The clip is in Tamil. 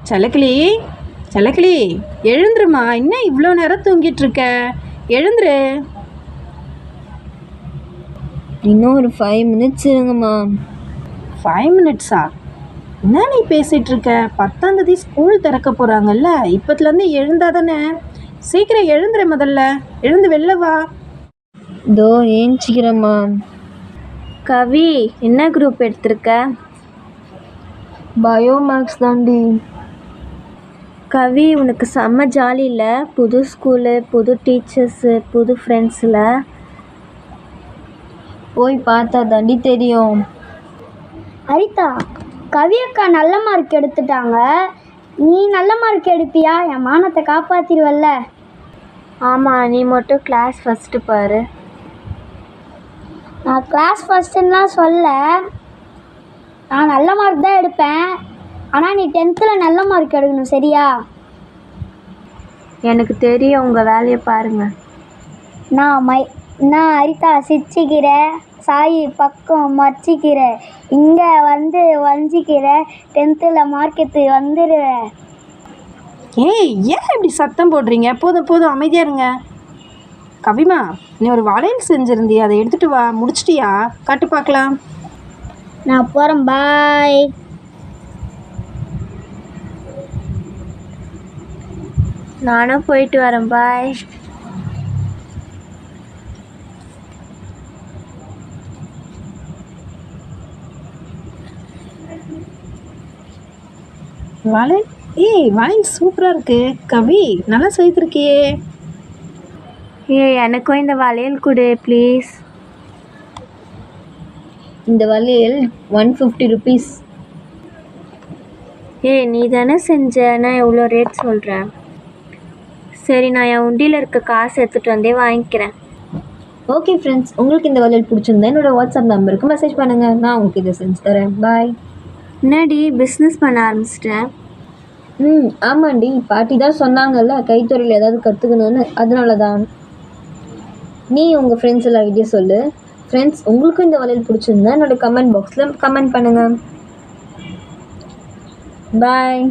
செல்லக்கிளி, செல்லக்கிளி, எழுந்துருமா. இன்னும் இவ்வளோ நேரம் தூங்கிட்டு இருக்க? எழுந்துரு. இன்னும் ஒரு 5 மினிட்ஸ் இருங்கம்மா. 5 மினிட்ஸா? என்ன நீ பேசிகிட்டு இருக்க? 10ஆம் தேதி ஸ்கூல் திறக்க போகிறாங்கல்ல, இப்போத்துலேருந்து எழுந்தா தானே. சீக்கிரம் எழுந்துரு. முதல்ல எழுந்து வெளில வா. இதோ ஏஞ்சிக்கிறேம்மா. கவி, என்ன குரூப் எடுத்திருக்க? பயோ மேக்ஸ் தாண்டி. கவி, உனக்கு செம்ம ஜாலி இல்லை? புது ஸ்கூலு, புது டீச்சர்ஸு, புது ஃப்ரெண்ட்ஸில். போய் பார்த்தா தாண்டி தெரியும். அரிதா, கவி அக்கா நல்ல மார்க் எடுத்துட்டாங்க. நீ நல்ல மார்க் எடுப்பியா? என் மானத்தை காப்பாற்றிடுவல்ல. ஆமாம், நீ மட்டும் கிளாஸ் ஃபஸ்ட்டு பாரு. நான் கிளாஸ் ஃபஸ்ட்டுன்னெலாம் சொல்ல, நான் நல்ல மார்க் தான் எடுப்பேன். ஆனால் நீ 10th நல்ல மார்க் எடுக்கணும், சரியா? எனக்கு தெரியும், உங்கள் வேலையை பாருங்கள். நான் அரிதா சிரிச்சிக்கிற, சாயி பக்கம் மச்சிக்கிற, இங்கே வந்து வஞ்சிக்கிற, 10th மார்க் எடுத்து வந்துடுவேன். ஏய், ஏன் இப்படி சத்தம் போடுறீங்க? போதும் போதும், அமைதியாக இருங்க. கவிமா, நீ ஒரு வளையல் செஞ்சுருந்தியா, அதை எடுத்துகிட்டு வா. முடிச்சிட்டியா? காட்டு பார்க்கலாம். நான் போகிறேன், பாய். நானும் போயிட்டு வரேன், பாய். வளையல்? ஏய், வளையல் சூப்பராக இருக்கு. கவி, நல்லா செய்திருக்கியே. எனக்கும் இந்த வளையல் கொடு ப்ளீஸ். இந்த வளையல் 150 ருபீஸ். நீ தானே செஞ்ச, நான் எவ்வளோ ரேட் சொல்கிறேன். சரி, நான் என் உண்டியில் இருக்க காசு எடுத்துகிட்டு வந்தே வாங்கிக்கிறேன். ஓகே ஃப்ரெண்ட்ஸ், உங்களுக்கு இந்த வளையல் பிடிச்சிருந்தா என்னோட வாட்ஸ்அப் நம்பருக்கு மெசேஜ் பண்ணுங்கள். நான் உங்களுக்கு இதை செஞ்சு தரேன். பாய். என்னடி பிஸ்னஸ் பண்ண ஆரம்பிச்சிட்டேன்? ஆமாண்டி, பாட்டி தான் சொன்னாங்கல்ல கைத்தொழில் ஏதாவது கற்றுக்கணுன்னு, அதனால தான். நீ உங்கள் ஃப்ரெண்ட்ஸ் எல்லார்கிட்டையும் சொல்லு. ஃப்ரெண்ட்ஸ், உங்களுக்கும் இந்த வளையல் பிடிச்சிருந்தா என்னோட கமெண்ட் பாக்ஸில் கமெண்ட் பண்ணுங்கள். பாய்.